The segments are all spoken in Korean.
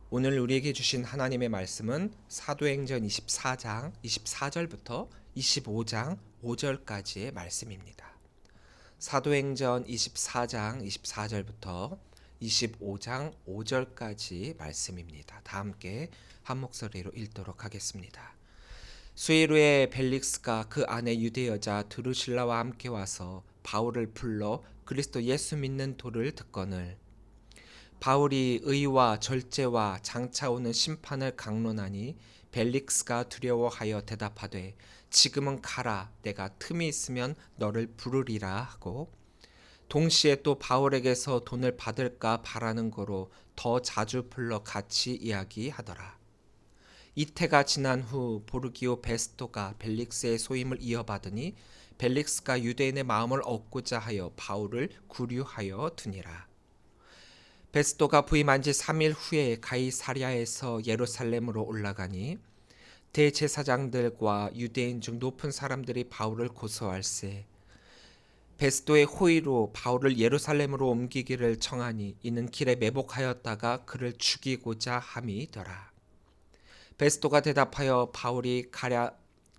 오늘 우리에게 주신 하나님의 말씀은 사도행전 24장 24절부터 25장 5절까지의 말씀입니다. 사도행전 24장 24절부터 25장 5절까지 말씀입니다. 다 함께 한 목소리로 읽도록 하겠습니다. 수일 후에 벨릭스가 그 아내 유대 여자 드루실라와 함께 와서 바울을 불러 그리스도 예수 믿는 도를 듣거늘 바울이 의와 절제와 장차 오는 심판을 강론하니 벨릭스가 두려워하여 대답하되 지금은 가라, 내가 틈이 있으면 너를 부르리라 하고 동시에 또 바울에게서 돈을 받을까 바라는 거로 더 자주 불러 같이 이야기하더라. 이태가 지난 후 보르기오 베스토가 벨릭스의 소임을 이어받으니 벨릭스가 유대인의 마음을 얻고자 하여 바울을 구류하여 두니라. 베스토가 부임한 지 3일 후에 가이사랴에서 예루살렘으로 올라가니 대제사장들과 유대인 중 높은 사람들이 바울을 고소할세 베스토의 호의로 바울을 예루살렘으로 옮기기를 청하니 이는 길에 매복하였다가 그를 죽이고자 함이더라. 베스토가 대답하여 바울이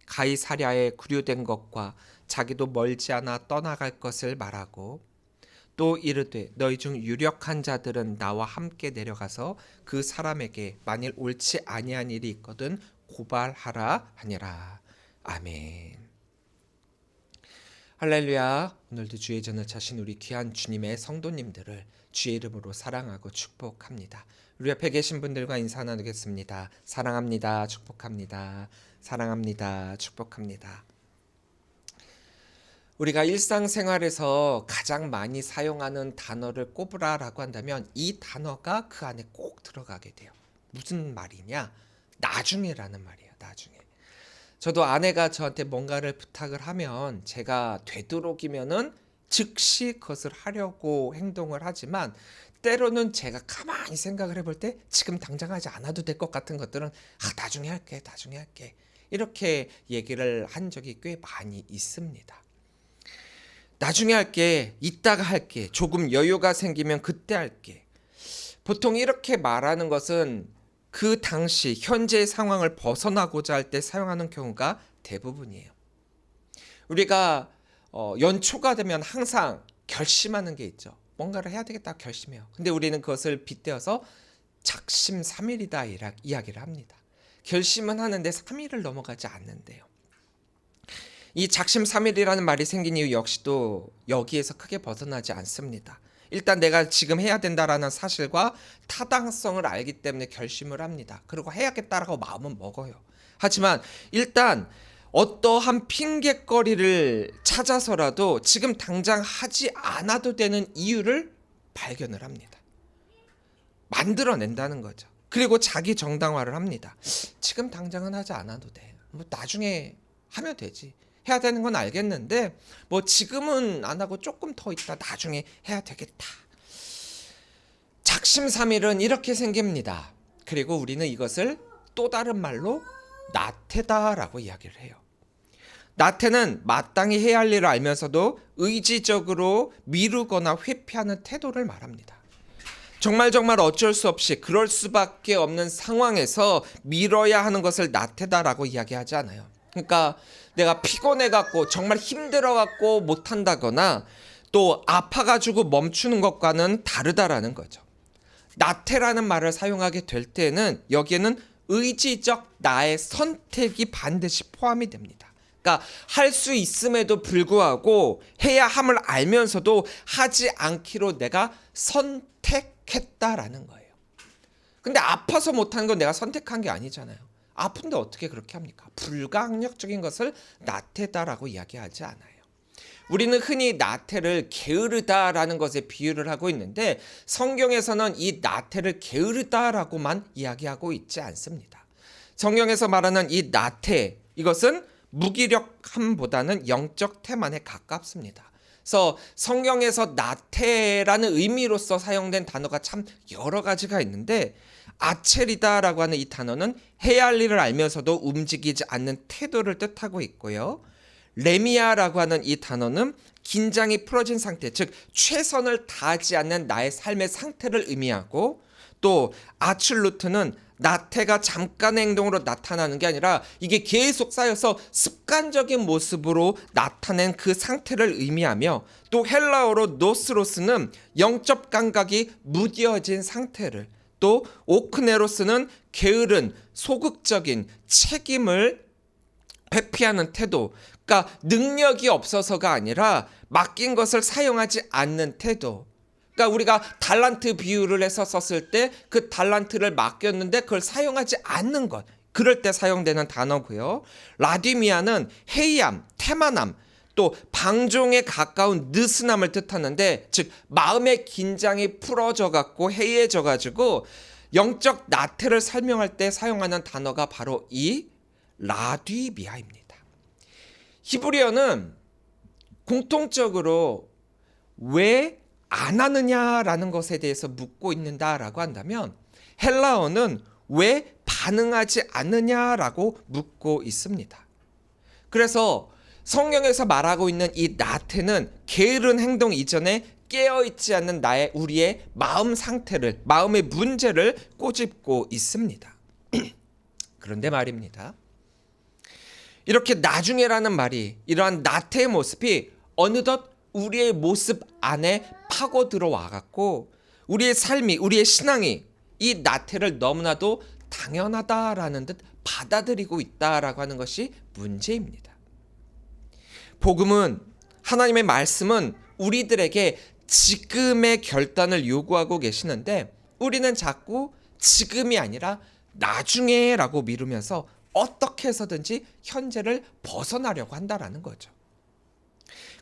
가이사랴에 구류된 것과 자기도 멀지 않아 떠나갈 것을 말하고 또 이르되 너희 중 유력한 자들은 나와 함께 내려가서 그 사람에게 만일 옳지 아니한 일이 있거든 고발하라 하니라. 아멘. 할렐루야. 오늘도 주의 전을 차신 우리 귀한 주님의 성도님들을 주의 이름으로 사랑하고 축복합니다. 우리 옆에 계신 분들과 인사 나누겠습니다. 사랑합니다. 축복합니다. 사랑합니다. 축복합니다. 우리가 일상생활에서 가장 많이 사용하는 단어를 꼽으라라고 한다면 이 단어가 그 안에 꼭 들어가게 돼요. 무슨 말이냐? 나중에라는 말이에요. 나중에. 저도 아내가 저한테 뭔가를 부탁을 하면 제가 되도록이면은 즉시 그것을 하려고 행동을 하지만 때로는 제가 가만히 생각을 해볼 때 지금 당장 하지 않아도 될 것 같은 것들은 나중에 할게, 나중에 할게. 이렇게 얘기를 한 적이 꽤 많이 있습니다. 나중에 할게, 이따가 할게, 조금 여유가 생기면 그때 할게. 보통 이렇게 말하는 것은 그 당시 현재의 상황을 벗어나고자 할 때 사용하는 경우가 대부분이에요. 우리가 연초가 되면 항상 결심하는 게 있죠. 뭔가를 해야 되겠다 결심해요. 근데 우리는 그것을 빗대어서 작심삼일이다 이야기를 합니다. 결심은 하는데 3일을 넘어가지 않는데요. 이 작심삼일이라는 말이 생긴 이유 역시도 여기에서 크게 벗어나지 않습니다. 일단 내가 지금 해야 된다라는 사실과 타당성을 알기 때문에 결심을 합니다. 그리고 해야겠다라고 마음은 먹어요. 하지만 일단 어떠한 핑곗거리를 찾아서라도 지금 당장 하지 않아도 되는 이유를 발견을 합니다. 만들어낸다는 거죠. 그리고 자기 정당화를 합니다. 지금 당장은 하지 않아도 돼. 뭐 나중에 하면 되지. 해야 되는 건 알겠는데 뭐 지금은 안 하고 조금 더 있다 나중에 해야 되겠다. 작심삼일은 이렇게 생깁니다. 그리고 우리는 이것을 또 다른 말로 나태다라고 이야기를 해요. 나태는 마땅히 해야 할 일을 알면서도 의지적으로 미루거나 회피하는 태도를 말합니다. 정말 어쩔 수 없이 그럴 수밖에 없는 상황에서 미뤄야 하는 것을 나태다라고 이야기하지 않아요. 그러니까 내가 피곤해갖고 정말 힘들어갖고 못한다거나 또 아파가지고 멈추는 것과는 다르다라는 거죠. 나태라는 말을 사용하게 될 때는 여기에는 의지적 나의 선택이 반드시 포함이 됩니다. 그러니까 할 수 있음에도 불구하고 해야 함을 알면서도 하지 않기로 내가 선택했다라는 거예요. 근데 아파서 못하는 건 내가 선택한 게 아니잖아요. 아픈데 어떻게 그렇게 합니까? 불가항력적인 것을 나태다라고 이야기하지 않아요. 우리는 흔히 나태를 게으르다라는 것에 비유를 하고 있는데 성경에서는 이 나태를 게으르다라고만 이야기하고 있지 않습니다. 성경에서 말하는 이 나태, 이것은 무기력함보다는 영적 태만에 가깝습니다. 그래서 성경에서 나태라는 의미로서 사용된 단어가 참 여러 가지가 있는데 아첼이다라고 하는 이 단어는 해야 할 일을 알면서도 움직이지 않는 태도를 뜻하고 있고요. 레미아라고 하는 이 단어는 긴장이 풀어진 상태, 즉 최선을 다하지 않는 나의 삶의 상태를 의미하고 또 아출루트는 나태가 잠깐의 행동으로 나타나는 게 아니라 이게 계속 쌓여서 습관적인 모습으로 나타낸 그 상태를 의미하며, 또 헬라어로 노스로스는 영적 감각이 무뎌진 상태를, 또 오크네로스는 게으른 소극적인 책임을 회피하는 태도, 그러니까 능력이 없어서가 아니라 맡긴 것을 사용하지 않는 태도. 그러니까 우리가 달란트 비유를 해서 썼을 때 그 달란트를 맡겼는데 그걸 사용하지 않는 것, 그럴 때 사용되는 단어고요. 라디미아는 해이함, 태만함, 또 방종에 가까운 느슨함을 뜻하는데, 즉 마음의 긴장이 풀어져 갖고 해이해져 가지고 영적 나태를 설명할 때 사용하는 단어가 바로 이 라디미아입니다. 히브리어는 공통적으로 왜 안 하느냐라는 것에 대해서 묻고 있는다라고 한다면, 헬라어는 왜 반응하지 않느냐라고 묻고 있습니다. 그래서 성경에서 말하고 있는 이 나태는 게으른 행동 이전에 깨어있지 않는 우리의 마음 상태를, 마음의 문제를 꼬집고 있습니다. 그런데 말입니다, 이렇게 나중에라는 말이, 이러한 나태의 모습이 어느덧 우리의 모습 안에 파고 들어와 갖고 우리의 삶이, 우리의 신앙이 이 나태를 너무나도 당연하다라는 듯 받아들이고 있다라고 하는 것이 문제입니다. 복음은, 하나님의 말씀은 우리들에게 지금의 결단을 요구하고 계시는데, 우리는 자꾸 지금이 아니라 나중에라고 미루면서 어떻게 해서든지 현재를 벗어나려고 한다라는 거죠.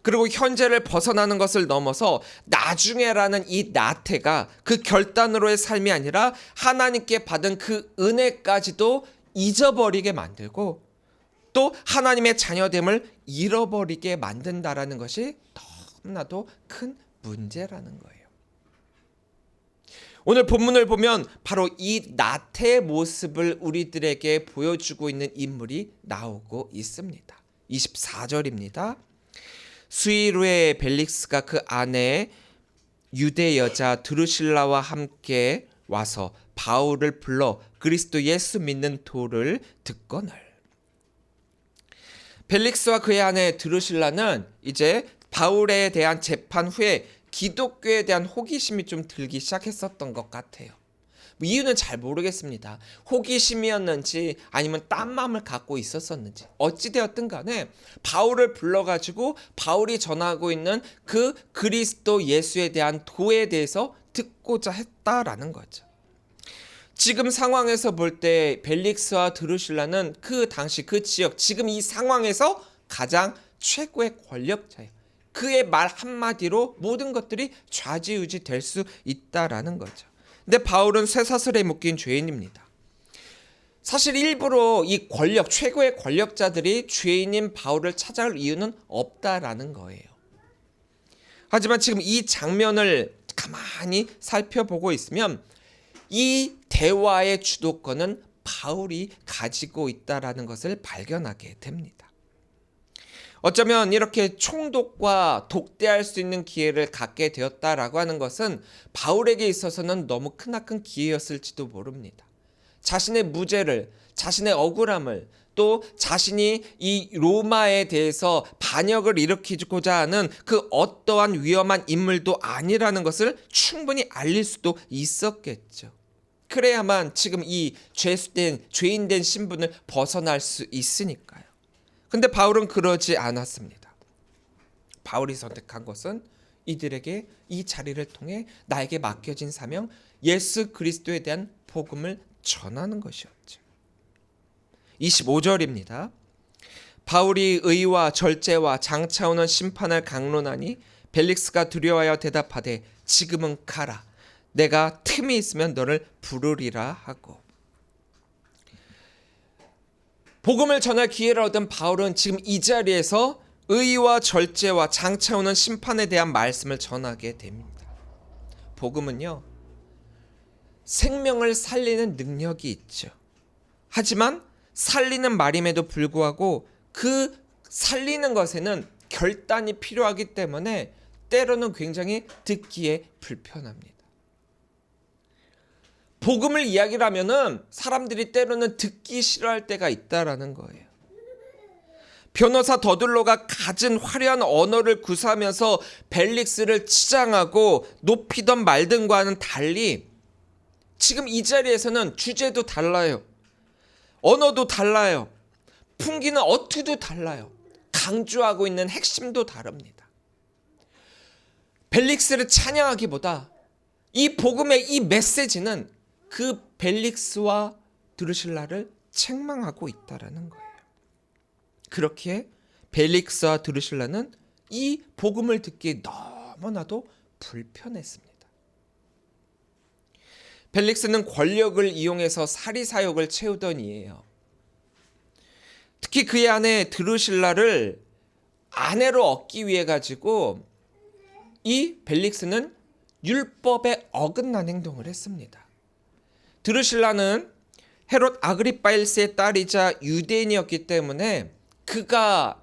그리고 현재를 벗어나는 것을 넘어서 나중에라는 이 나태가 그 결단으로의 삶이 아니라 하나님께 받은 그 은혜까지도 잊어버리게 만들고, 또 하나님의 자녀됨을 잃어버리게 만든다라는 것이 너무나도 큰 문제라는 거예요. 오늘 본문을 보면 바로 이 나태의 모습을 우리들에게 보여주고 있는 인물이 나오고 있습니다. 24절입니다. 수일 후에 벨릭스가 그 아내 유대 여자 드루실라와 함께 와서 바울을 불러 그리스도 예수 믿는 도를 듣거늘. 벨릭스와 그의 아내 드루실라는 이제 바울에 대한 재판 후에 기독교에 대한 호기심이 좀 들기 시작했었던 것 같아요. 이유는 잘 모르겠습니다. 호기심이었는지 아니면 딴 마음을 갖고 있었었는지, 어찌되었든 간에 바울을 불러가지고 바울이 전하고 있는 그 그리스도 예수에 대한 도에 대해서 듣고자 했다라는 거죠. 지금 상황에서 볼 때 벨릭스와 드루실라는 그 당시 그 지역, 지금 이 상황에서 가장 최고의 권력자예요. 그의 말 한마디로 모든 것들이 좌지우지 될 수 있다라는 거죠. 근데 바울은 쇠사슬에 묶인 죄인입니다. 사실 일부러 이 권력, 최고의 권력자들이 죄인인 바울을 찾아올 이유는 없다라는 거예요. 하지만 지금 이 장면을 가만히 살펴보고 있으면 이 대화의 주도권은 바울이 가지고 있다라는 것을 발견하게 됩니다. 어쩌면 이렇게 총독과 독대할 수 있는 기회를 갖게 되었다라고 하는 것은 바울에게 있어서는 너무 크나큰 기회였을지도 모릅니다. 자신의 무죄를, 자신의 억울함을, 또 자신이 이 로마에 대해서 반역을 일으키고자 하는 그 어떠한 위험한 인물도 아니라는 것을 충분히 알릴 수도 있었겠죠. 그래야만 지금 이 죄인된 신분을 벗어날 수 있으니까요. 근데 바울은 그러지 않았습니다. 바울이 선택한 것은 이들에게 이 자리를 통해 나에게 맡겨진 사명, 예수 그리스도에 대한 복음을 전하는 것이었죠. 25절입니다. 바울이 의와 절제와 장차오는 심판을 강론하니 벨릭스가 두려워하여 대답하되 지금은 가라. 내가 틈이 있으면 너를 부르리라 하고. 복음을 전할 기회를 얻은 바울은 지금 이 자리에서 의와 절제와 장차오는 심판에 대한 말씀을 전하게 됩니다. 복음은요, 생명을 살리는 능력이 있죠. 하지만 살리는 말임에도 불구하고 그 살리는 것에는 결단이 필요하기 때문에 때로는 굉장히 듣기에 불편합니다. 복음을 이야기를 하면은 사람들이 때로는 듣기 싫어할 때가 있다라는 거예요. 변호사 더둘로가 가진 화려한 언어를 구사하면서 벨릭스를 치장하고 높이던 말들과는 달리 지금 이 자리에서는 주제도 달라요. 언어도 달라요. 풍기는 어투도 달라요. 강조하고 있는 핵심도 다릅니다. 벨릭스를 찬양하기보다 이 복음의 이 메시지는 그 벨릭스와 드루실라를 책망하고 있다라는 거예요. 그렇기에 벨릭스와 드루실라는 이 복음을 듣기 너무나도 불편했습니다. 벨릭스는 권력을 이용해서 사리사욕을 채우던 이에요. 특히 그의 아내 드루실라를 아내로 얻기 위해 가지고 이 벨릭스는 율법에 어긋난 행동을 했습니다. 드루실라는 헤롯 아그리파 1세의 딸이자 유대인이었기 때문에 그가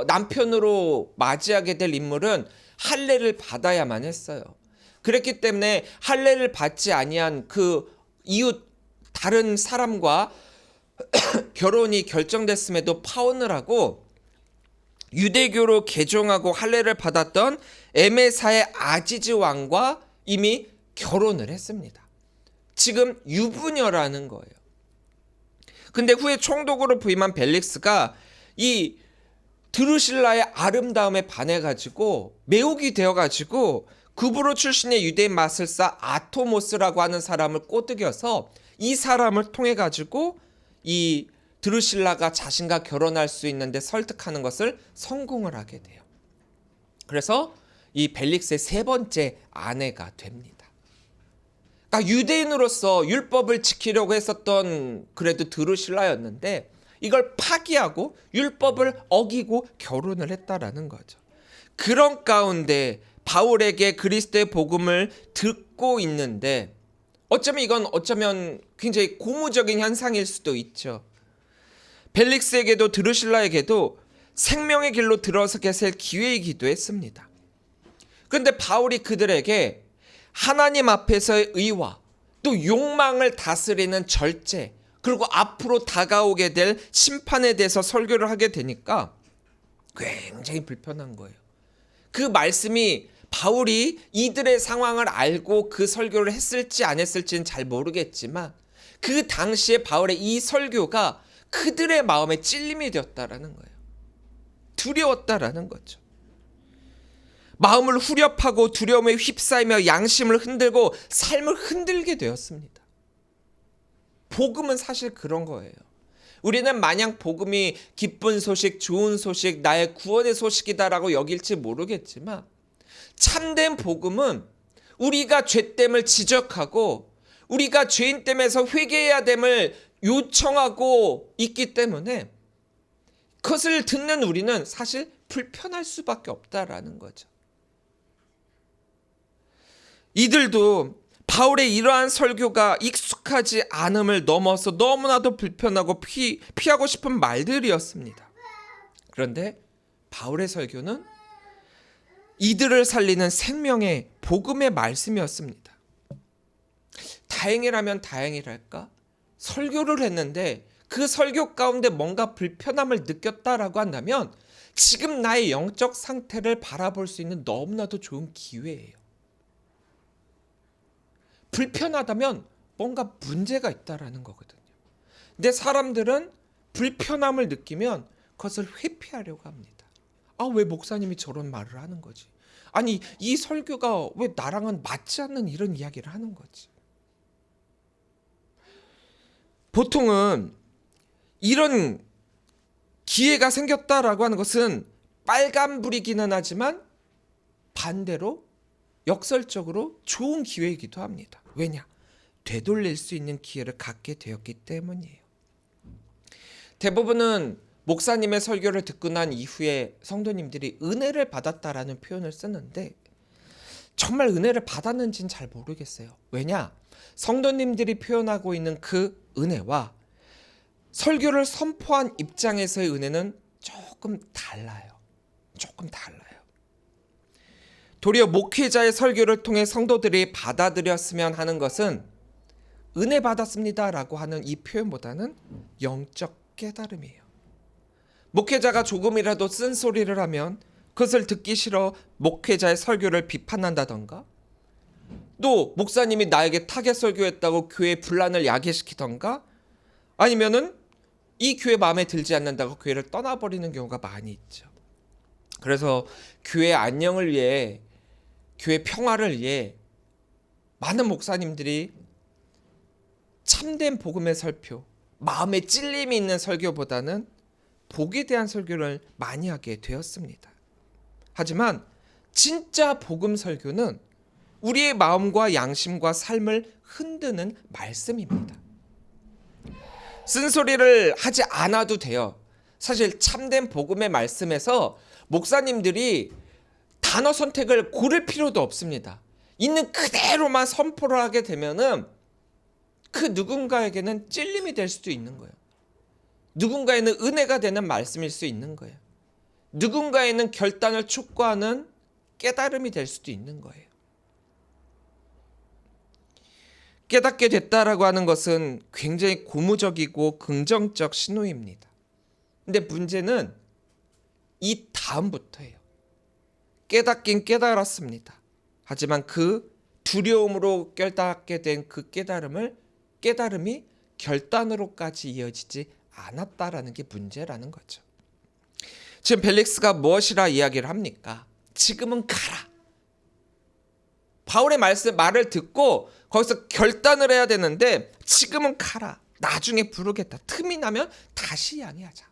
남편으로 맞이하게 될 인물은 할례를 받아야만 했어요. 그랬기 때문에 할례를 받지 아니한 그 이웃 다른 사람과 결혼이 결정됐음에도 파혼을 하고 유대교로 개종하고 할례를 받았던 에메사의 아지즈 왕과 이미 결혼을 했습니다. 지금 유부녀라는 거예요. 근데 후에 총독으로 부임한 벨릭스가 이 드루실라의 아름다움에 반해가지고 매혹이 되어가지고 구브로 출신의 유대인 마술사 아토모스라고 하는 사람을 꼬드겨서 이 사람을 통해 가지고 이 드루실라가 자신과 결혼할 수 있는데 설득하는 것을 성공을 하게 돼요. 그래서 이 벨릭스의 세 번째 아내가 됩니다. 그러니까 유대인으로서 율법을 지키려고 했었던 그래도 드루실라였는데 이걸 파기하고 율법을 어기고 결혼을 했다라는 거죠. 그런 가운데 바울에게 그리스도의 복음을 듣고 있는데 어쩌면 굉장히 고무적인 현상일 수도 있죠. 벨릭스에게도 드루실라에게도 생명의 길로 들어서게 될 기회이기도 했습니다. 그런데 바울이 그들에게 하나님 앞에서의 의와 또 욕망을 다스리는 절제 그리고 앞으로 다가오게 될 심판에 대해서 설교를 하게 되니까 굉장히 불편한 거예요. 그 말씀이 바울이 이들의 상황을 알고 그 설교를 했을지 안 했을지는 잘 모르겠지만 그 당시에 바울의 이 설교가 그들의 마음에 찔림이 되었다라는 거예요. 두려웠다라는 거죠. 마음을 후렵하고 두려움에 휩싸이며 양심을 흔들고 삶을 흔들게 되었습니다. 복음은 사실 그런 거예요. 우리는 마냥 복음이 기쁜 소식, 좋은 소식, 나의 구원의 소식이다라고 여길지 모르겠지만 참된 복음은 우리가 죄됨을 지적하고 우리가 죄인됨에서 회개해야 됨을 요청하고 있기 때문에 그것을 듣는 우리는 사실 불편할 수밖에 없다라는 거죠. 이들도 바울의 이러한 설교가 익숙하지 않음을 넘어서 너무나도 불편하고 피하고 싶은 말들이었습니다. 그런데 바울의 설교는 이들을 살리는 생명의 복음의 말씀이었습니다. 다행이라면 다행이랄까? 설교를 했는데 그 설교 가운데 뭔가 불편함을 느꼈다라고 한다면 지금 나의 영적 상태를 바라볼 수 있는 너무나도 좋은 기회예요. 불편하다면 뭔가 문제가 있다라는 거거든요. 근데 사람들은 불편함을 느끼면 그것을 회피하려고 합니다. 왜 목사님이 저런 말을 하는 거지? 아니, 이 설교가 왜 나랑은 맞지 않는 이런 이야기를 하는 거지? 보통은 이런 기회가 생겼다라고 하는 것은 빨간불이기는 하지만 반대로 역설적으로 좋은 기회이기도 합니다. 왜냐? 되돌릴 수 있는 기회를 갖게 되었기 때문이에요. 대부분은 목사님의 설교를 듣고 난 이후에 성도님들이 은혜를 받았다라는 표현을 쓰는데 정말 은혜를 받았는지는 잘 모르겠어요. 왜냐? 성도님들이 표현하고 있는 그 은혜와 설교를 선포한 입장에서의 은혜는 조금 달라요. 도리어 목회자의 설교를 통해 성도들이 받아들였으면 하는 것은 은혜 받았습니다라고 하는 이 표현보다는 영적 깨달음이에요. 목회자가 조금이라도 쓴소리를 하면 그것을 듣기 싫어 목회자의 설교를 비판한다던가, 또 목사님이 나에게 타겟 설교했다고 교회 분란을 야기시키던가, 아니면은 이 교회 마음에 들지 않는다고 교회를 떠나버리는 경우가 많이 있죠. 그래서 교회 안녕을 위해, 교회 평화를 위해 많은 목사님들이 참된 복음의 설교, 마음에 찔림이 있는 설교보다는 복에 대한 설교를 많이 하게 되었습니다. 하지만 진짜 복음 설교는 우리의 마음과 양심과 삶을 흔드는 말씀입니다. 쓴소리를 하지 않아도 돼요. 사실 참된 복음의 말씀에서 목사님들이 단어 선택을 고를 필요도 없습니다. 있는 그대로만 선포를 하게 되면은 그 누군가에게는 찔림이 될 수도 있는 거예요. 누군가에는 은혜가 되는 말씀일 수 있는 거예요. 누군가에는 결단을 촉구하는 깨달음이 될 수도 있는 거예요. 깨닫게 됐다라고 하는 것은 굉장히 고무적이고 긍정적 신호입니다. 근데 문제는 이 다음부터예요. 깨닫긴 깨달았습니다. 하지만 그 두려움으로 깨닫게 된 그 깨달음이 결단으로까지 이어지지 않았다라는 게 문제라는 거죠. 지금 벨릭스가 무엇이라 이야기를 합니까? 지금은 가라. 바울의 말을 듣고 거기서 결단을 해야 되는데 지금은 가라. 나중에 부르겠다. 틈이 나면 다시 이야기하자.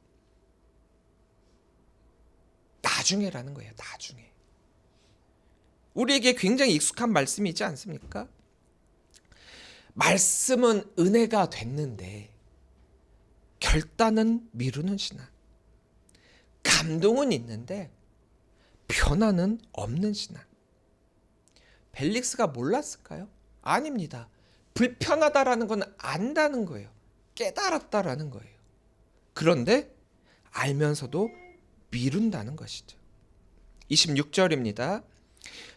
나중에라는 거예요. 나중에. 우리에게 굉장히 익숙한 말씀이지 않습니까? 말씀은 은혜가 됐는데 결단은 미루는 신앙. 감동은 있는데 변화는 없는 신앙. 벨릭스가 몰랐을까요? 아닙니다. 불편하다라는 건 안다는 거예요. 깨달았다라는 거예요. 그런데 알면서도 미룬다는 것이죠. 26절입니다.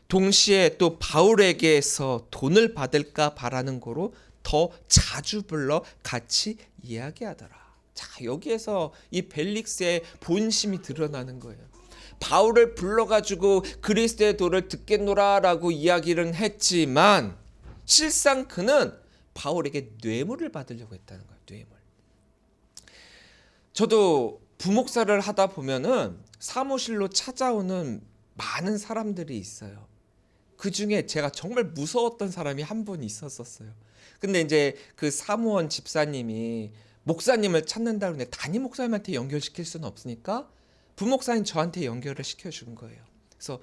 동시에 또 바울에게서 돈을 받을까 바라는 거로 더 자주 불러 같이 이야기하더라. 자, 여기에서 이 벨릭스의 본심이 드러나는 거예요. 바울을 불러가지고 그리스도의 도를 듣겠노라라고 이야기를 했지만 실상 그는 바울에게 뇌물을 받으려고 했다는 거예요. 뇌물. 저도 부목사를 하다 보면은 사무실로 찾아오는 많은 사람들이 있어요. 그 중에 제가 정말 무서웠던 사람이 한 분 있었어요. 근데 이제 그 사무원 집사님이 목사님을 찾는다 그러는데 담임 목사님한테 연결시킬 수는 없으니까 부목사님 저한테 연결을 시켜준 거예요. 그래서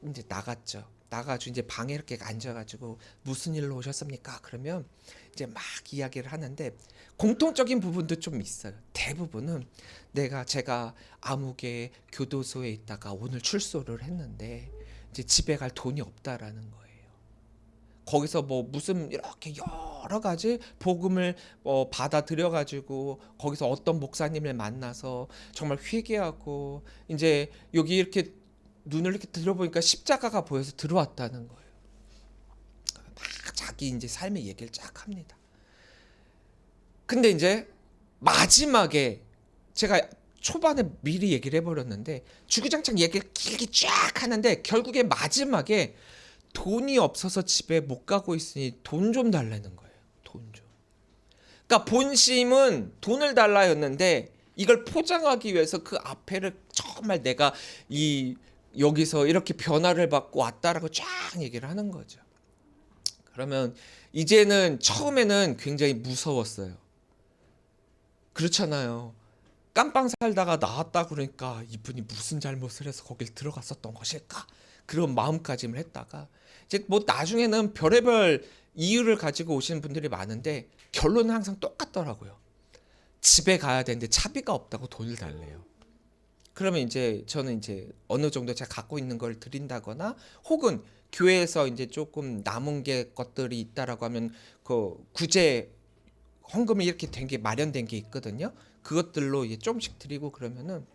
이제 나갔죠. 나가지고 이제 방에 이렇게 앉아가지고 무슨 일로 오셨습니까? 그러면 이제 막 이야기를 하는데 공통적인 부분도 좀 있어요. 대부분은 제가 암흑의 교도소에 있다가 오늘 출소를 했는데 이제 집에 갈 돈이 없다라는 거예요. 거기서 뭐 무슨 이렇게 여러 가지 복음을 받아들여 가지고 거기서 어떤 목사님을 만나서 정말 회개하고 이제 여기 이렇게 눈을 이렇게 들어보니까 십자가가 보여서 들어왔다는 거예요. 막 자기 이제 삶의 얘기를 쫙 합니다. 근데 이제 마지막에 제가 초반에 미리 얘기를 해버렸는데 주구장창 얘기를 길게 쫙 하는데 결국에 마지막에 돈이 없어서 집에 못 가고 있으니 돈 좀 달라는 거예요. 돈 좀. 그러니까 본심은 돈을 달라였는데 이걸 포장하기 위해서 그 앞에를 정말 내가 여기서 이렇게 변화를 받고 왔다라고 쫙 얘기를 하는 거죠. 그러면 이제는 처음에는 굉장히 무서웠어요. 그렇잖아요. 깜빵 살다가 나왔다 그러니까 이분이 무슨 잘못을 해서 거길 들어갔었던 것일까? 그런 마음가짐을 했다가 이제 뭐 나중에는 별의별 이유를 가지고 오시는 분들이 많은데 결론은 항상 똑같더라고요. 집에 가야 되는데 차비가 없다고 돈을 달래요. 그러면 이제 저는 이제 어느 정도 제가 갖고 있는 걸 드린다거나 혹은 교회에서 이제 조금 남은 것들이 있다라고 하면 그 구제 헌금이 이렇게 된 게 마련된 게 있거든요. 그것들로 이제 조금씩 드리고 그러면은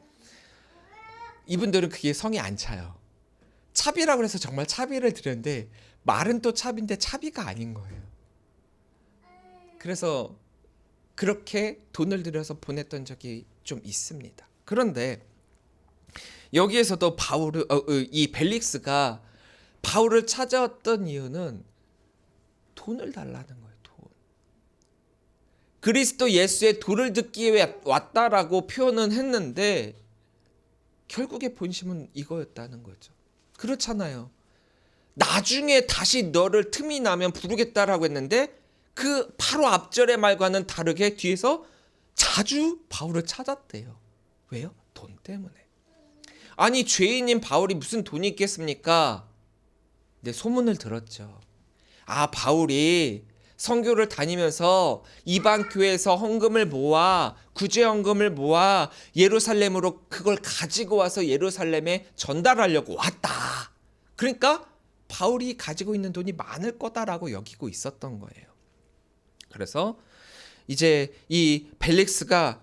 이분들은 그게 성이 안 차요. 차비라고 해서 정말 차비를 드렸는데 말은 또 차비인데 차비가 아닌 거예요. 그래서 그렇게 돈을 들여서 보냈던 적이 좀 있습니다. 그런데 여기에서도 이 벨릭스가 바울을 찾아왔던 이유는 돈을 달라는 거예요. 돈. 그리스도 예수의 도를 듣기 위해 왔다라고 표현은 했는데 결국에 본심은 이거였다는 거죠. 그렇잖아요. 나중에 다시 너를 틈이 나면 부르겠다라고 했는데 그 바로 앞절의 말과는 다르게 뒤에서 자주 바울을 찾았대요. 왜요? 돈 때문에. 아니 죄인인 바울이 무슨 돈이 있겠습니까? 네, 소문을 들었죠. 아, 바울이 선교를 다니면서 이방 교회에서 헌금을 모아 구제 헌금을 모아 예루살렘으로 그걸 가지고 와서 예루살렘에 전달하려고 왔다. 그러니까 바울이 가지고 있는 돈이 많을 거다라고 여기고 있었던 거예요. 그래서 이제 이 벨릭스가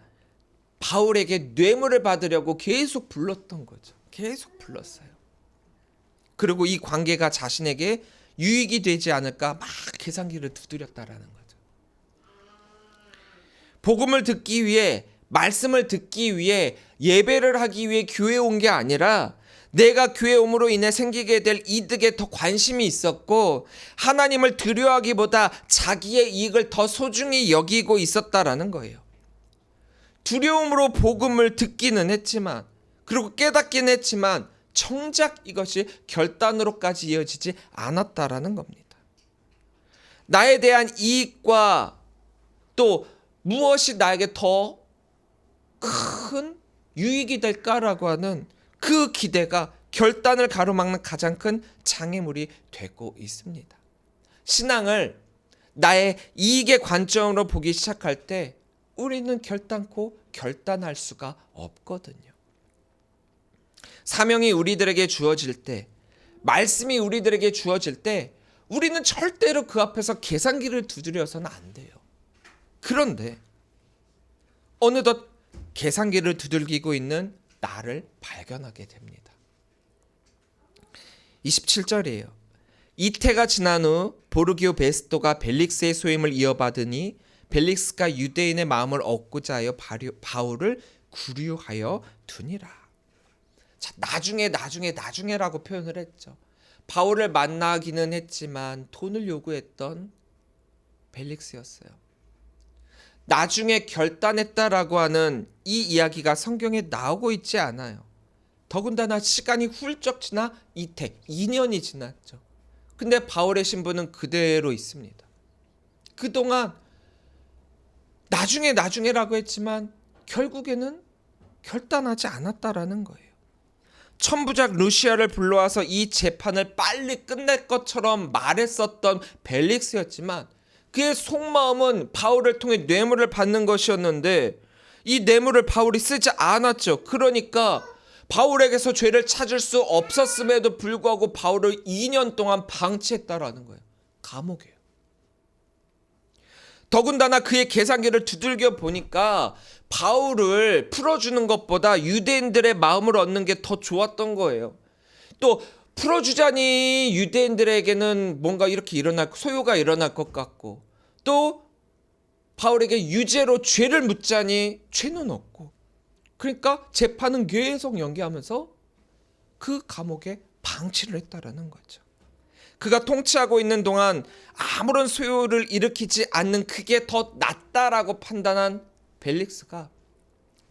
바울에게 뇌물을 받으려고 계속 불렀던 거죠. 계속 불렀어요. 그리고 이 관계가 자신에게 유익이 되지 않을까 막 계산기를 두드렸다라는 거죠. 복음을 듣기 위해, 말씀을 듣기 위해, 예배를 하기 위해 교회에 온 게 아니라 내가 교회에 옴으로 인해 생기게 될 이득에 더 관심이 있었고 하나님을 두려워하기보다 자기의 이익을 더 소중히 여기고 있었다라는 거예요. 두려움으로 복음을 듣기는 했지만 그리고 깨닫긴 했지만 정작 이것이 결단으로까지 이어지지 않았다라는 겁니다. 나에 대한 이익과 또 무엇이 나에게 더 큰 유익이 될까라고 하는 그 기대가 결단을 가로막는 가장 큰 장애물이 되고 있습니다. 신앙을 나의 이익의 관점으로 보기 시작할 때 우리는 결단코 결단할 수가 없거든요. 사명이 우리들에게 주어질 때, 말씀이 우리들에게 주어질 때 우리는 절대로 그 앞에서 계산기를 두드려서는 안 돼요. 그런데 어느덧 계산기를 두들기고 있는 나를 발견하게 됩니다. 27절이에요. 이태가 지난 후 보르기오 베스토가 벨릭스의 소임을 이어받으니 벨릭스가 유대인의 마음을 얻고자 하여 바울을 구류하여 두니라. 자, 나중에라고 표현을 했죠. 바울을 만나기는 했지만 돈을 요구했던 벨릭스였어요. 나중에 결단했다라고 하는 이 이야기가 성경에 나오고 있지 않아요. 더군다나 시간이 훌쩍 지나 이태 2년이 지났죠. 근데 바울의 신분은 그대로 있습니다. 그동안 나중에라고 했지만 결국에는 결단하지 않았다라는 거예요. 천부작 루시아를 불러와서 이 재판을 빨리 끝낼 것처럼 말했었던 벨릭스였지만 그의 속마음은 바울을 통해 뇌물을 받는 것이었는데 이 뇌물을 바울이 쓰지 않았죠. 그러니까 바울에게서 죄를 찾을 수 없었음에도 불구하고 바울을 2년 동안 방치했다라는 거예요. 감옥이에요. 더군다나 그의 계산기를 두들겨 보니까 바울을 풀어주는 것보다 유대인들의 마음을 얻는 게 더 좋았던 거예요. 또 풀어주자니 유대인들에게는 뭔가 이렇게 소요가 일어날 것 같고 또 바울에게 유죄로 죄를 묻자니 죄는 없고 그러니까 재판은 계속 연기하면서 그 감옥에 방치를 했다라는 거죠. 그가 통치하고 있는 동안 아무런 소요를 일으키지 않는 그게 더 낫다라고 판단한 벨릭스가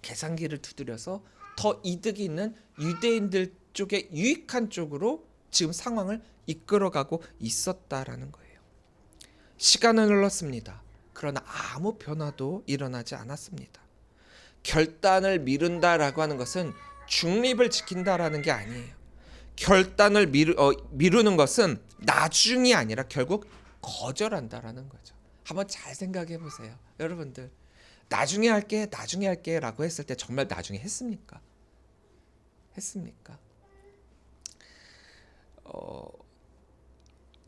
계산기를 두드려서 더 이득이 있는 유대인들 쪽에 유익한 쪽으로 지금 상황을 이끌어가고 있었다라는 거예요. 시간은 흘렀습니다. 그러나 아무 변화도 일어나지 않았습니다. 결단을 미룬다라고 하는 것은 중립을 지킨다라는 게 아니에요. 결단을 미루는 것은 나중이 아니라 결국 거절한다라는 거죠. 한번 잘 생각해 보세요. 여러분들 나중에 할게 라고 했을 때 정말 나중에 했습니까?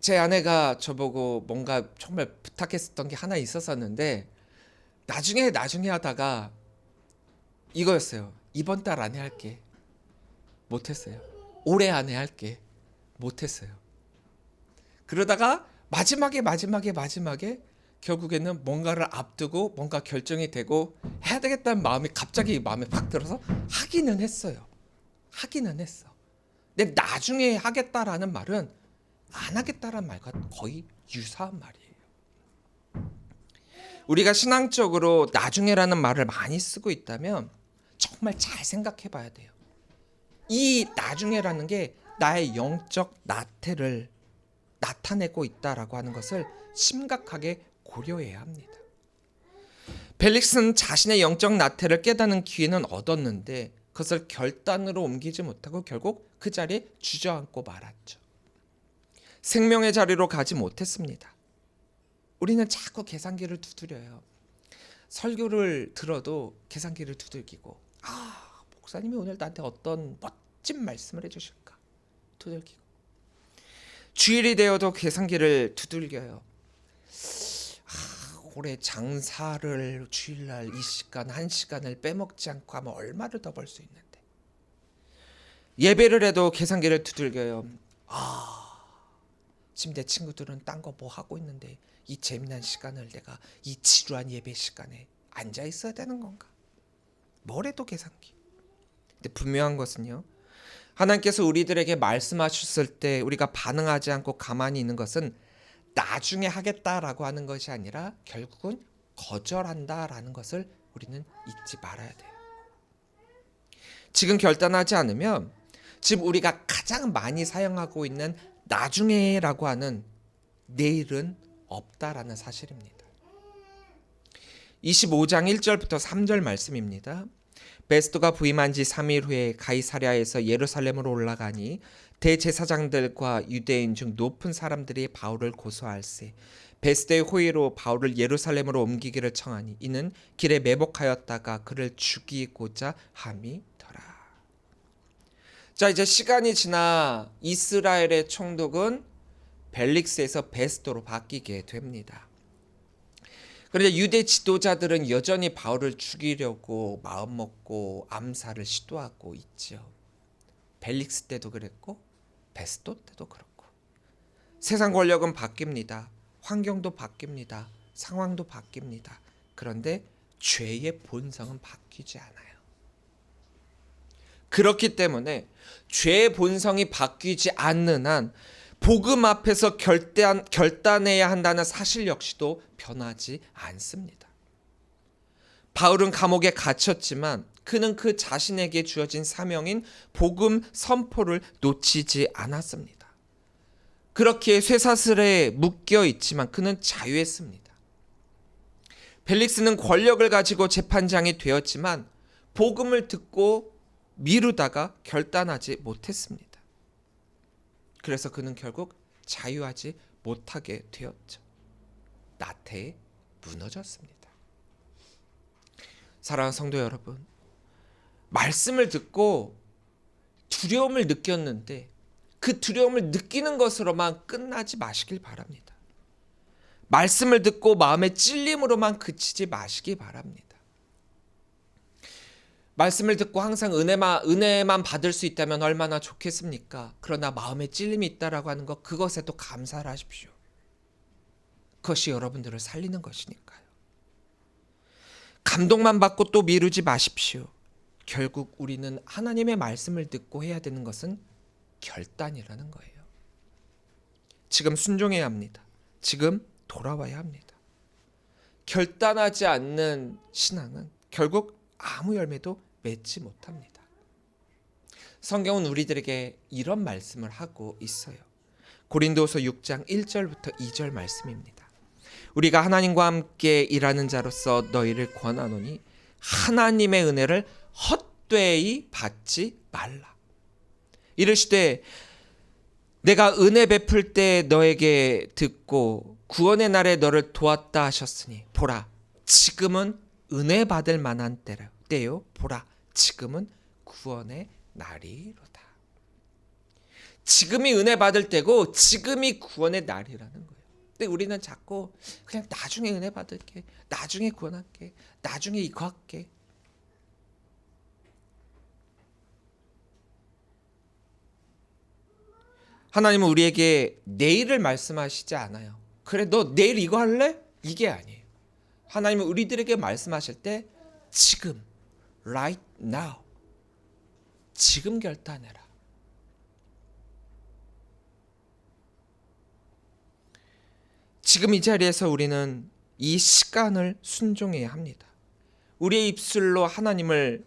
제 아내가 저보고 뭔가 정말 부탁했었던 게 하나 있었었는데 나중에 하다가 이거였어요. 이번 달 안에 할게. 못했어요. 올해 안에 할게. 못했어요. 그러다가 마지막에 결국에는 뭔가를 앞두고 뭔가 결정이 되고 해야 되겠다는 마음이 갑자기 마음에 팍 들어서 하기는 했어요. 하기는 했어. 근데 나중에 하겠다라는 말은 안 하겠다라는 말과 거의 유사한 말이에요. 우리가 신앙적으로 나중에라는 말을 많이 쓰고 있다면 정말 잘 생각해 봐야 돼요. 이 나중에라는 게 나의 영적 나태를 나타내고 있다라고 하는 것을 심각하게 고려해야 합니다. 벨릭스는 자신의 영적 나태를 깨닫는 기회는 얻었는데 그것을 결단으로 옮기지 못하고 결국 그 자리에 주저앉고 말았죠. 생명의 자리로 가지 못했습니다. 우리는 자꾸 계산기를 두드려요. 설교를 들어도 계산기를 두들기고 목사님이 오늘 나한테 어떤 멋진 말씀을 해주실까 두들기고 주일이 되어도 계산기를 두들겨요. 올해 장사를 주일날 이 시간 한 시간을 빼먹지 않고 하면 얼마를 더 벌 수 있는데 예배를 해도 계산기를 두들겨요. 지금 내 친구들은 딴 거 뭐 하고 있는데 이 재미난 시간을 내가 이 지루한 예배 시간에 앉아 있어야 되는 건가? 뭘 해도 계산기. 근데 분명한 것은요, 하나님께서 우리들에게 말씀하셨을 때 우리가 반응하지 않고 가만히 있는 것은 나중에 하겠다라고 하는 것이 아니라 결국은 거절한다라는 것을 우리는 잊지 말아야 돼요. 지금 결단하지 않으면 지금 우리가 가장 많이 사용하고 있는 나중에라고 하는 내일은 없다라는 사실입니다. 25장 1절부터 3절 말씀입니다. 베스도가 부임한 지 3일 후에 가이사랴에서 예루살렘으로 올라가니 대제사장들과 유대인 중 높은 사람들이 바울을 고소할세 베스도의 호의로 바울을 예루살렘으로 옮기기를 청하니 이는 길에 매복하였다가 그를 죽이고자 함이더라. 자, 이제 시간이 지나 이스라엘의 총독은 벨릭스에서 베스도로 바뀌게 됩니다. 그런데 유대 지도자들은 여전히 바울을 죽이려고 마음먹고 암살을 시도하고 있죠. 벨릭스 때도 그랬고 베스도 때도 그렇고. 세상 권력은 바뀝니다. 환경도 바뀝니다. 상황도 바뀝니다. 그런데 죄의 본성은 바뀌지 않아요. 그렇기 때문에 죄의 본성이 바뀌지 않는 한 복음 앞에서 결단해야 한다는 사실 역시도 변하지 않습니다. 바울은 감옥에 갇혔지만 그는 그 자신에게 주어진 사명인 복음 선포를 놓치지 않았습니다. 그렇게 쇠사슬에 묶여 있지만 그는 자유했습니다. 벨릭스는 권력을 가지고 재판장이 되었지만 복음을 듣고 미루다가 결단하지 못했습니다. 그래서 그는 결국 자유하지 못하게 되었죠. 나태에 무너졌습니다. 사랑하는 성도 여러분, 말씀을 듣고 두려움을 느꼈는데 그 두려움을 느끼는 것으로만 끝나지 마시길 바랍니다. 말씀을 듣고 마음의 찔림으로만 그치지 마시기 바랍니다. 말씀을 듣고 항상 은혜만 받을 수 있다면 얼마나 좋겠습니까? 그러나 마음에 찔림이 있다라고 하는 것, 그것에도 감사를 하십시오. 그것이 여러분들을 살리는 것이니까요. 감동만 받고 또 미루지 마십시오. 결국 우리는 하나님의 말씀을 듣고 해야 되는 것은 결단이라는 거예요. 지금 순종해야 합니다. 지금 돌아와야 합니다. 결단하지 않는 신앙은 결국 아무 열매도 맺지 못합니다. 성경은 우리들에게 이런 말씀을 하고 있어요. 고린도서 6장 1절부터 2절 말씀입니다. 우리가 하나님과 함께 일하는 자로서 너희를 권하노니 하나님의 은혜를 헛되이 받지 말라. 이르시되 내가 은혜 베풀 때 너에게 듣고 구원의 날에 너를 도왔다 하셨으니 보라 지금은 은혜 받을 만한 때요. 보라 지금은 구원의 날이로다. 지금이 은혜 받을 때고 지금이 구원의 날이라는 거예요. 근데 우리는 자꾸 그냥 나중에 은혜 받을게, 나중에 구원할게, 나중에 이거 할게. 하나님은 우리에게 내일을 말씀하시지 않아요. 그래 너 내일 이거 할래? 이게 아니에요. 하나님은 우리들에게 말씀하실 때 지금, right now, 지금 결단해라. 지금 이 자리에서 우리는 이 시간을 순종해야 합니다. 우리의 입술로 하나님을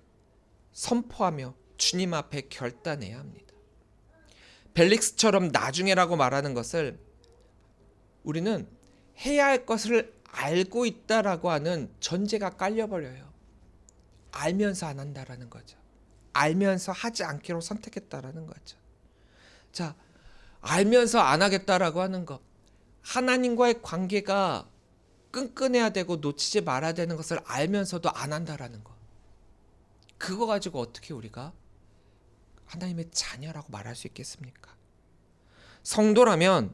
선포하며 주님 앞에 결단해야 합니다. 벨릭스처럼 나중에라고 말하는 것을 우리는 해야 할 것을 알고 있다라고 하는 전제가 깔려버려요. 알면서 안 한다라는 거죠. 알면서 하지 않기로 선택했다라는 거죠. 자, 알면서 안 하겠다라고 하는 것. 하나님과의 관계가 끈끈해야 되고 놓치지 말아야 되는 것을 알면서도 안 한다라는 것. 그거 가지고 어떻게 우리가 하나님의 자녀라고 말할 수 있겠습니까? 성도라면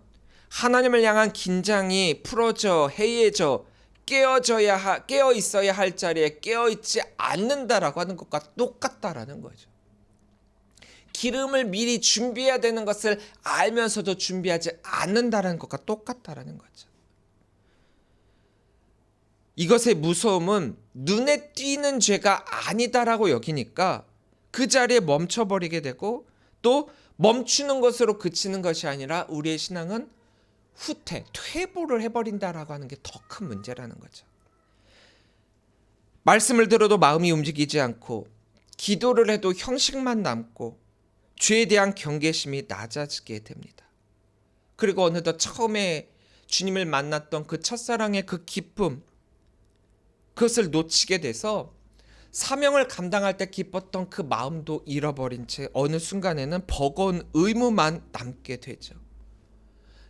하나님을 향한 긴장이 풀어져 해이해져 깨어 있어야 할 자리에 깨어 있지 않는다라고 하는 것과 똑같다라는 거죠. 기름을 미리 준비해야 되는 것을 알면서도 준비하지 않는다라는 것과 똑같다라는 거죠. 이것의 무서움은 눈에 띄는 죄가 아니다라고 여기니까 그 자리에 멈춰버리게 되고 또 멈추는 것으로 그치는 것이 아니라 우리의 신앙은 퇴보를 해버린다라고 하는 게 더 큰 문제라는 거죠. 말씀을 들어도 마음이 움직이지 않고 기도를 해도 형식만 남고 죄에 대한 경계심이 낮아지게 됩니다. 그리고 어느덧 처음에 주님을 만났던 그 첫사랑의 그 기쁨, 그것을 놓치게 돼서 사명을 감당할 때 기뻤던 그 마음도 잃어버린 채 어느 순간에는 버거운 의무만 남게 되죠.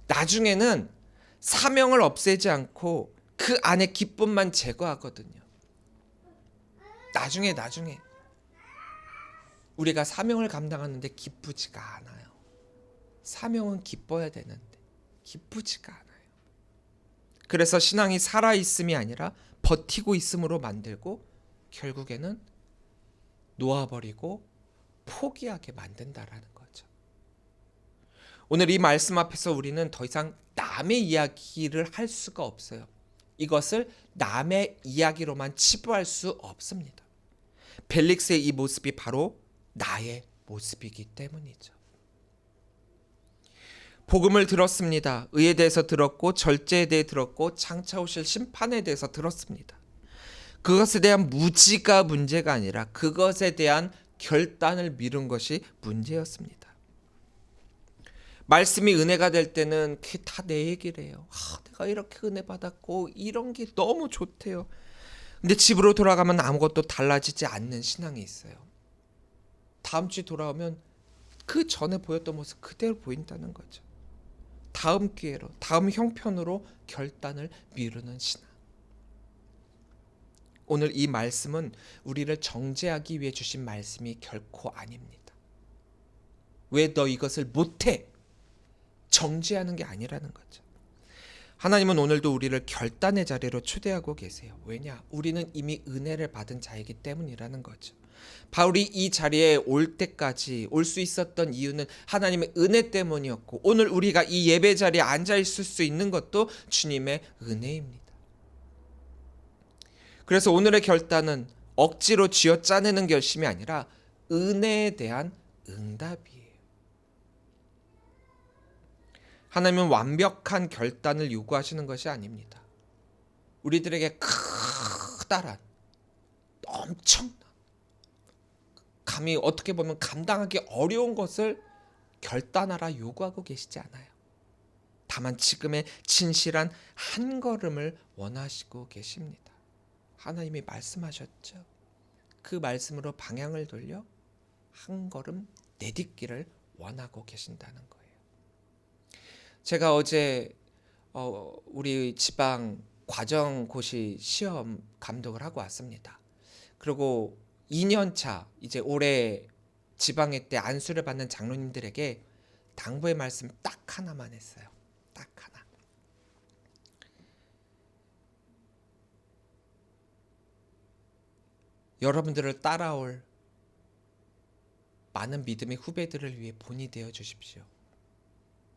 나중에는 사명을 없애지 않고 그 안에 기쁨만 제거하거든요. 나중에 우리가 사명을 감당하는데 기쁘지가 않아요. 사명은 기뻐야 되는데 기쁘지가 않아요. 그래서 신앙이 살아있음이 아니라 버티고 있음으로 만들고 결국에는 놓아버리고 포기하게 만든다라는 거죠. 오늘 이 말씀 앞에서 우리는 더 이상 남의 이야기를 할 수가 없어요. 이것을 남의 이야기로만 치부할 수 없습니다. 벨릭스의 이 모습이 바로 나의 모습이기 때문이죠. 복음을 들었습니다. 의에 대해서 들었고 절제에 대해 들었고 장차 오실 심판에 대해서 들었습니다. 그것에 대한 무지가 문제가 아니라 그것에 대한 결단을 미룬 것이 문제였습니다. 말씀이 은혜가 될 때는 그게 다 내 얘기래요. 내가 이렇게 은혜 받았고 이런 게 너무 좋대요. 근데 집으로 돌아가면 아무것도 달라지지 않는 신앙이 있어요. 다음 주에 돌아오면 그 전에 보였던 모습 그대로 보인다는 거죠. 다음 기회로, 다음 형편으로 결단을 미루는 신앙. 오늘 이 말씀은 우리를 정죄하기 위해 주신 말씀이 결코 아닙니다. 왜 너 이것을 못해? 정죄하는 게 아니라는 거죠. 하나님은 오늘도 우리를 결단의 자리로 초대하고 계세요. 왜냐? 우리는 이미 은혜를 받은 자이기 때문이라는 거죠. 바울이 이 자리에 올 때까지 올 수 있었던 이유는 하나님의 은혜 때문이었고 오늘 우리가 이 예배 자리에 앉아 있을 수 있는 것도 주님의 은혜입니다. 그래서 오늘의 결단은 억지로 쥐어짜내는 결심이 아니라 은혜에 대한 응답이에요. 하나님은 완벽한 결단을 요구하시는 것이 아닙니다. 우리들에게 크다란 엄청난 감히 어떻게 보면 감당하기 어려운 것을 결단하라 요구하고 계시지 않아요. 다만 지금의 진실한 한 걸음을 원하시고 계십니다. 하나님이 말씀하셨죠. 그 말씀으로 방향을 돌려 한 걸음 내딛기를 원하고 계신다는 거예요. 제가 어제 우리 지방 과정고시 시험 감독을 하고 왔습니다. 그리고 2년차 이제 올해 지방회 때 안수를 받는 장로님들에게 당부의 말씀 딱 하나만 했어요. 딱 하나. 여러분들을 따라올 많은 믿음의 후배들을 위해 본이 되어 주십시오.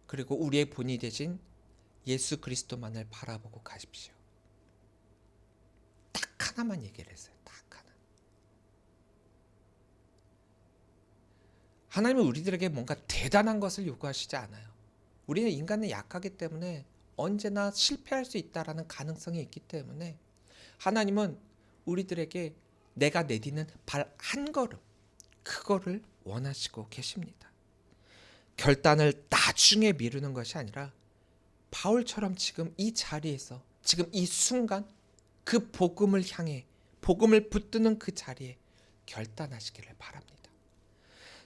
그리고 우리의 본이 되신 예수 그리스도만을 바라보고 가십시오. 하나만 얘기를 했어요. 딱 하나. 하나님은 우리들에게 뭔가 대단한 것을 요구하시지 않아요. 우리는 인간은 약하기 때문에 언제나 실패할 수 있다라는 가능성이 있기 때문에 하나님은 우리들에게 내가 내디는 발 한 걸음, 그거를 원하시고 계십니다. 결단을 나중에 미루는 것이 아니라 바울처럼 지금 이 자리에서, 지금 이 순간 그 복음을 향해, 복음을 붙드는 그 자리에 결단하시기를 바랍니다.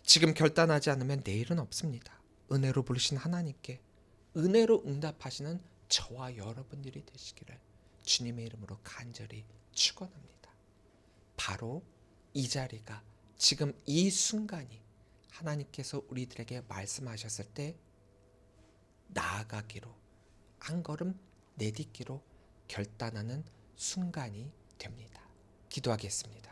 지금 결단하지 않으면 내일은 없습니다. 은혜로 부르신 하나님께 은혜로 응답하시는 저와 여러분들이 되시기를 주님의 이름으로 간절히 축원합니다. 바로 이 자리가, 지금 이 순간이 하나님께서 우리들에게 말씀하셨을 때 나아가기로, 한 걸음 내딛기로 결단하는 순간이 됩니다. 기도하겠습니다.